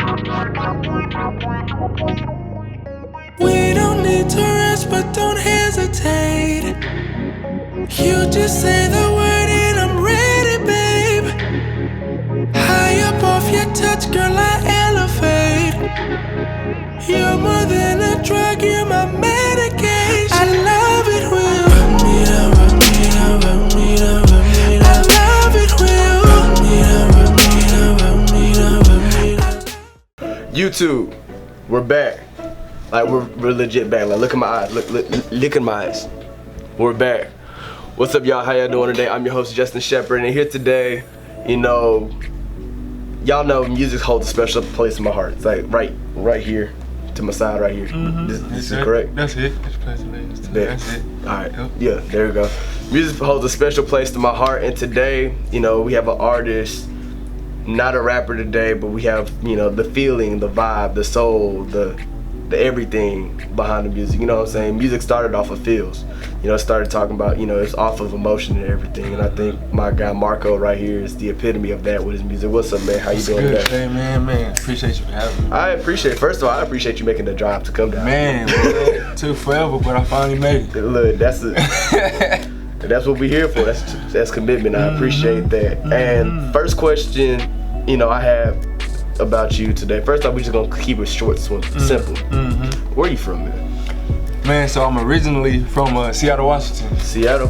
We don't need to rush, but don't hesitate. You just say the word and I'm ready, babe. High up off your touch, girl, I elevate. You're more than a drug, you're my medication. I love it when you rub me down, rub me down, rub me down, rub me down. I love it when you rub me down, rub me down, rub me down, rub me down. YouTube, we're back. Like we're legit back. Like look at my eyes, look at my eyes. We're back. What's up, y'all? How y'all doing today? I'm your host Justin Shepherd, and here today, you know, y'all know music holds a special place in my heart. It's like right here, to my side, right here. This is correct. That's it. That's it. All right. Yep. Yeah, there we go. Music holds a special place to my heart, and today, you know, we have an artist, not a rapper today, but we have, you know, the feeling, the vibe, the soul, the everything behind the music. You know what I'm saying? Music started off of feels. You know, it started talking about, you know, it's off of emotion and everything. And I think my guy Marquo right here is the epitome of that with his music. What's up, man? How you doing today? Hey, man. Appreciate you for having me. I appreciate, first of all, I appreciate you making the drive to come down. Man, it took forever, but I finally made it. Look, that's what we're here for. That's commitment. I appreciate that. And first question, you know, I have about you today. First off, we're just gonna keep it short, simple. Where are you from, man? Man, so I'm originally from Seattle, Washington. Seattle,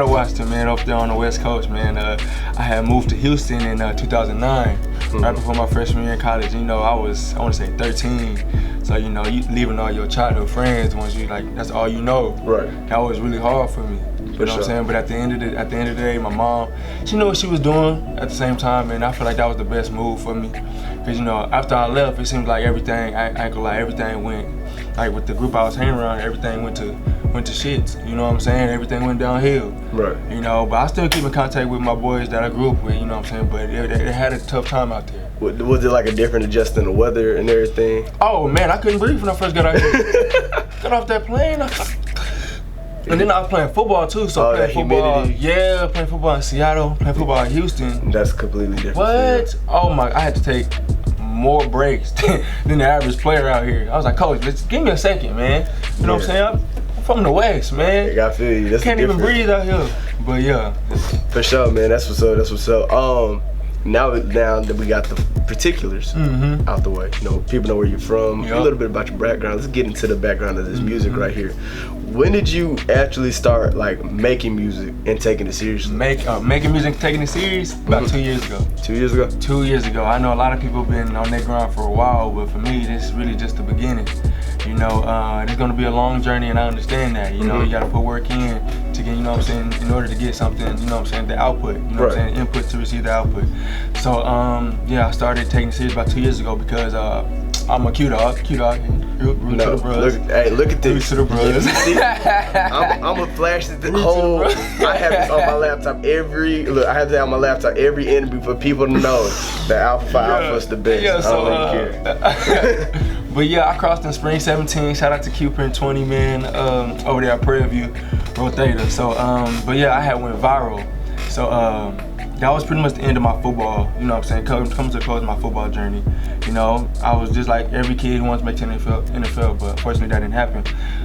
Washington, man, up there on the West Coast, man. I had moved to Houston in 2009, right before my freshman year in college. You know, I want to say 13. So, you know, you leaving all your childhood friends, the ones you like, that's all you know. Right. That was really hard for me. You know what I'm saying? But at the end of the day, my mom, she knew what she was doing at the same time, and I feel like that was the best move for me. Cause, you know, after I left, it seemed like everything, I ain't gonna lie, everything went, like with the group I was hanging around, everything went to shits. You know what I'm saying? Everything went downhill. Right. You know, but I still keep in contact with my boys that I grew up with. You know what I'm saying? But they had a tough time out there. Was it like a different adjusting the weather and everything? Oh man, I couldn't breathe when I first got out here. Got off that plane. And then I was playing football too, so playing football. Humidity. Yeah, playing football in Seattle, playing football in Houston. That's completely different. What? Oh my! I had to take more breaks than the average player out here. I was like, Coach, just give me a second, man. You know what I'm saying? I'm from the West, man. I feel you. That's can't even breathe out here. But yeah. For sure, man. That's what's up. Now that we got the particulars out the way, you know, people know where you're from, a little bit about your background. Let's get into the background of this music right here. When did you actually start like making music and taking it seriously? Making music and taking it serious? About 2 years ago. 2 years ago? 2 years ago. I know a lot of people have been on their grind for a while, but for me, this is really just the beginning. You know, it's gonna be a long journey, and I understand that. You know, you gotta put work in to get, you know what I'm saying, in order to get something, you know what I'm saying, the output, you know what I'm saying, input to receive the output. So, yeah, I started taking it serious about 2 years ago because I'm a Q dog, root to the bros. Look at this. Root to the bros. I'm gonna flash the whole, I have this on my laptop I have that on my laptop every interview for people to know that Alpha Phi Alpha's the best. Yeah, so, I don't really care. But yeah, I crossed in spring 17. Shout out to Q-Print 20, man, over there at Prairie View, Rotator. So, but yeah, I had went viral. So, that was pretty much the end of my football, you know what I'm saying, comes to the close of my football journey. You know, I was just like every kid who wants to make the NFL, but unfortunately that didn't happen.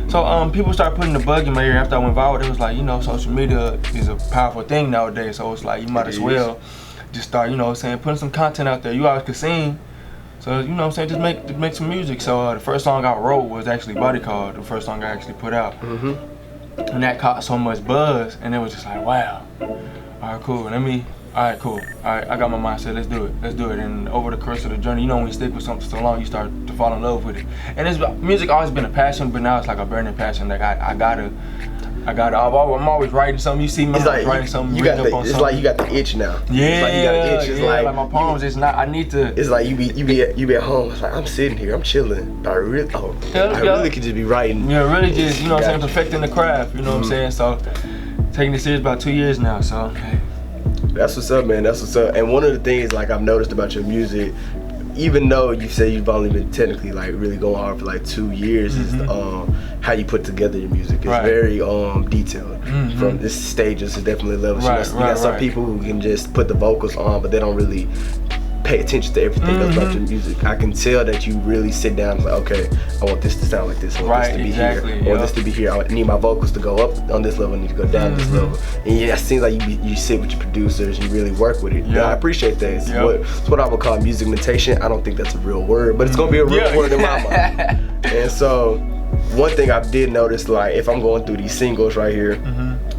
So people started putting the bug in my ear after I went viral. It was like, you know, social media is a powerful thing nowadays, so it's like you might as well just start, you know what I'm saying, putting some content out there. You always could sing, so you know what I'm saying, just make some music. So the first song I wrote was actually Body Call, the first song I actually put out. And that caught so much buzz, and it was just like, wow, all right, cool, Alright, cool. Alright, I got my mindset, let's do it. And over the course of the journey, you know, when you stick with something so long, you start to fall in love with it. And music always been a passion, but now it's like a burning passion. Like I'm always writing something. You see me, writing something. It's like you got the itch now. Yeah, it's like you got the itch. It's like my poems. It's not. I need to. It's like you be at home. It's like I'm sitting here, I'm chilling. But I really could just be writing. Yeah, really just, you know what I'm saying, perfecting the craft. You know what I'm saying. So taking it serious about 2 years now. So hey. That's what's up, man. That's what's up. And one of the things like I've noticed about your music, even though you say you've only been technically like really going hard for like 2 years, is how you put together your music. It's very detailed. From this stages to definitely levels. You got some people who can just put the vocals on, but they don't really pay attention to everything else about your music. I can tell that you really sit down and like, okay, I want this to sound like this. I want this to be here. I want this to be here. I need my vocals to go up on this level. I need to go down this level. And yeah, it seems like you sit with your producers and you really work with it. Yeah, I appreciate that. It's what I would call music mentation. I don't think that's a real word, but it's gonna be a real word in my mind. And so, one thing I did notice, like if I'm going through these singles right here,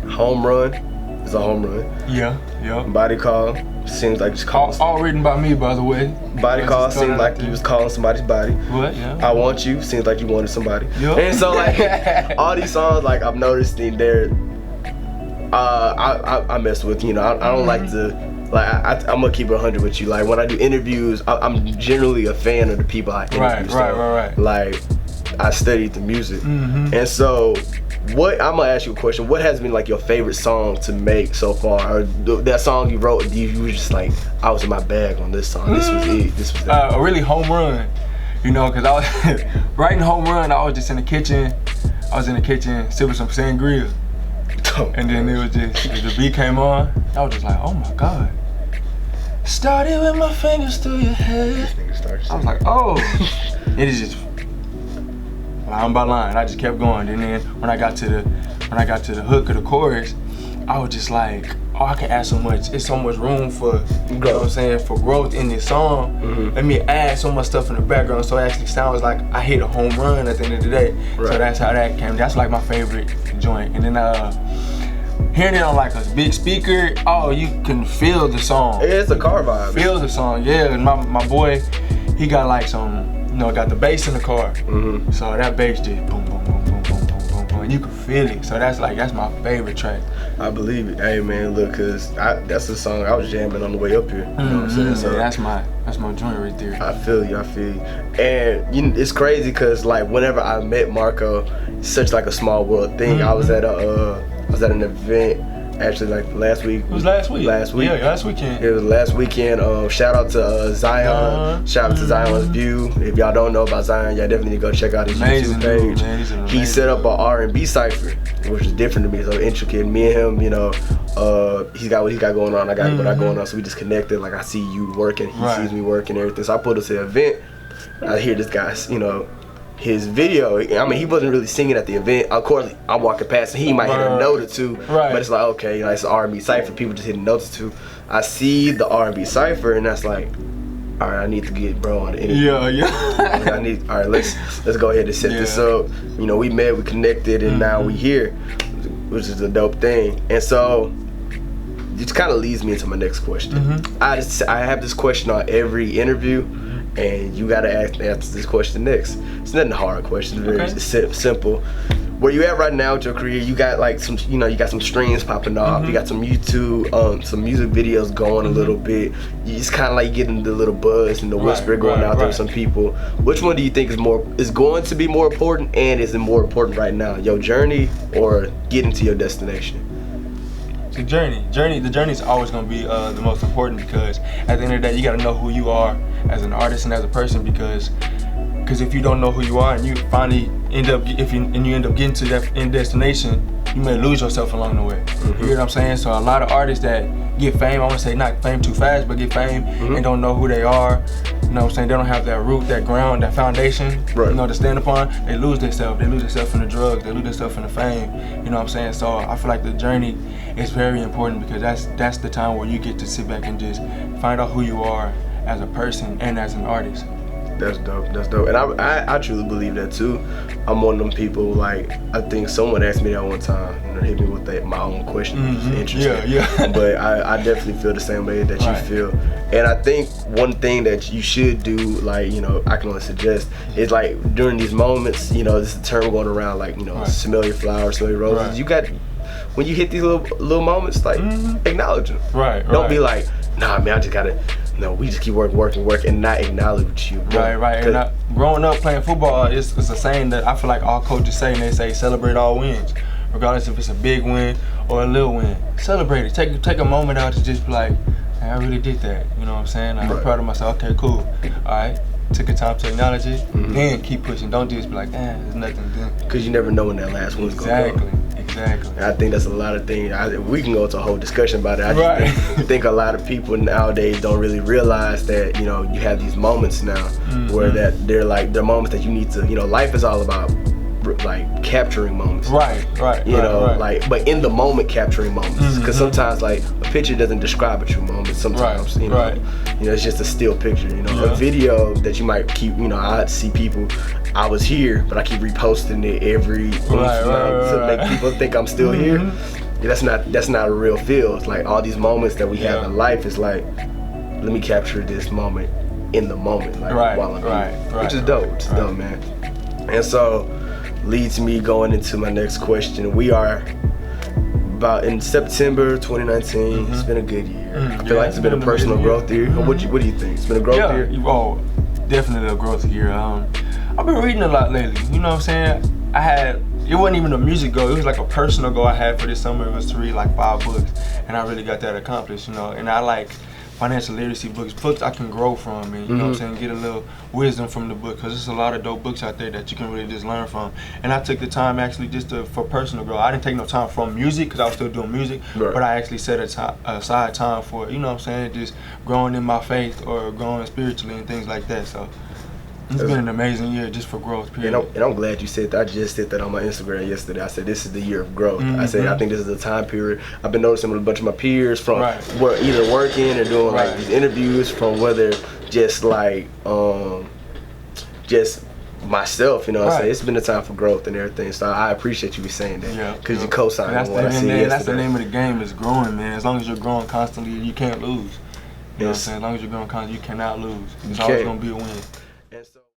Home Run is a home run. Body Call seems like just calling. All written by me, by the way. Body Call seems like you was calling somebody's body. What? Yeah. I Want You seems like you wanted somebody. And so like all these songs, like I've noticed they're I mess with, you know, I don't like to. Like I'm gonna keep it 100 with you. Like when I do interviews, I'm generally a fan of the people I interview. Right. Like I studied the music, and so what I'm gonna ask you a question. What has been like your favorite song to make so far, or that song you wrote? You were just like, I was in my bag on this song. This was it. This was that. A really home run, you know, because I was writing Home Run. I was just in the kitchen. I was in the kitchen sipping some sangria, and then it was just the beat came on. I was just like, oh my god. Started with my fingers through your head. I was like, oh. It is just line by line. I just kept going. And then when I got to the hook of the chorus, I was just like, oh, I can add so much. It's so much room for, you know what I'm saying, for growth in this song. Let me add so much stuff in the background so it actually sounds like I hit a home run at the end of the day. So that's how that came. That's like my favorite joint. And then hearing it on like a big speaker, oh, you can feel the song. Yeah, it's a car vibe. Feel the song, yeah. And my boy, he got like some, you know, got the bass in the car. So that bass just boom, boom, boom, boom, boom, boom, boom, boom. You can feel it. So that's my favorite track. I believe it. Hey man, look, cause that's the song I was jamming on the way up here. You know what I'm saying? So that's my joint right there. I feel you. And you know, it's crazy cause like whenever I met Marquo, it's such like a small world thing. I was at an event actually like last week. It was last week. Yeah, last weekend. It was last weekend. Shout out to Zion. Shout out to Zion's View. If y'all don't know about Zion, y'all definitely need to go check out his YouTube page. Dude, man. He set up an R&B cipher, which is different to me. So intricate. Me and him, you know, he's got what he got going on. I got what I got going on. So we just connected. Like I see you working, he sees me working, everything. So I put us to an event. I hear this guy's, you know, his video. I mean, he wasn't really singing at the event. Of course, I'm walking past and he might hit a note or two. But it's like, okay, like it's an R&B cipher. People just hitting notes or two. I see the R&B cipher and that's like, all right, I need to get bro on the interview. All right, let's go ahead and set this up. You know, we met, we connected, and now we here, which is a dope thing. And so, it kind of leads me into my next question. I have this question on every interview. And you gotta answer this question next. It's not a hard question. It's very simple. Where you at right now with your career? You got like some, you know, you got some streams popping off. You got some YouTube, some music videos going a little bit. You just kind of like getting the little buzz and the whisper going out there with some people. Which one do you think is going to be more important, and is it more important right now? Your journey or getting to your destination? The journey is always going to be the most important, because at the end of the day, you got to know who you are as an artist and as a person, because if you don't know who you are and you finally end up getting to that end destination, you may lose yourself along the way. You hear what I'm saying? So a lot of artists that get fame, I want to say not fame too fast, but get fame and don't know who they are. You know what I'm saying? They don't have that root, that ground, that foundation, you know, to stand upon. They lose themselves. They lose themselves in the drugs. They lose themselves in the fame. You know what I'm saying? So I feel like the journey is very important, because that's the time where you get to sit back and just find out who you are as a person and as an artist. That's dope. And I truly believe that too. I'm one of them people, like, I think someone asked me that one time and hit me with my own question. It was interesting. But I definitely feel the same way that you feel. And I think one thing that you should do, like, you know, I can only suggest, is like during these moments, you know, this is a term going around, like, you know, smell your flowers, smell your roses. You got, when you hit these little moments, like, acknowledge them. Don't be like, nah, man, I just gotta. No, we just keep working, and not acknowledge what you've done. Right. And growing up playing football, it's a saying that I feel like all coaches say, and they say celebrate all wins, regardless if it's a big win or a little win. Celebrate it. Take a moment out to just be like, hey, I really did that. You know what I'm saying? I'm proud of myself. Okay, cool. All right. Took the time to acknowledge it, then keep pushing. Don't just be like, there's nothing to do. Because you never know when that last one's going to come. Exactly. And I think that's a lot of things. We can go into a whole discussion about it. I just think a lot of people nowadays don't really realize that, you know, you have these moments now where that they're moments that you need to, you know, life is all about like capturing moments. Right. You know, like, but in the moment capturing moments. Because sometimes like a picture doesn't describe a true moment sometimes, you know. You know, it's just a still picture, you know. A video that you might keep, you know, I see people, I was here, but I keep reposting it every week to make people think I'm still here. Yeah, that's not a real feel. It's like all these moments that we have in life is like, let me capture this moment in the moment, like while I'm here. Which is dope. It's dope, man. And so leads me going into my next question. We are about in September 2019. It's been a good year. I feel like it's been a personal growth year. What do you think? It's been a growth year? Oh, definitely a growth year. I've been reading a lot lately. You know what I'm saying? It wasn't even a music goal. It was like a personal goal I had for this summer. It was to read like 5 books, and I really got that accomplished. You know, and I like financial literacy books I can grow from, and you know what I'm saying, get a little wisdom from the book, because there's a lot of dope books out there that you can really just learn from. And I took the time actually just for personal growth. I didn't take no time from music because I was still doing music, but I actually set aside time for, you know what I'm saying, just growing in my faith or growing spiritually and things like that. So it's been an amazing year just for growth, period. And I'm glad you said that. I just said that on my Instagram yesterday. I said this is the year of growth. I said I think this is the time period. I've been noticing with a bunch of my peers from either working or doing like these interviews, from whether just like just myself, you know what I'm saying? It's been a time for growth and everything. So I appreciate you saying that, because you co-signed on what I said yesterday. That's the name of the game, is growing, man. As long as you're growing constantly, you can't lose. You know what I'm saying? As long as you're growing constantly, you cannot lose. It's always going to be a win.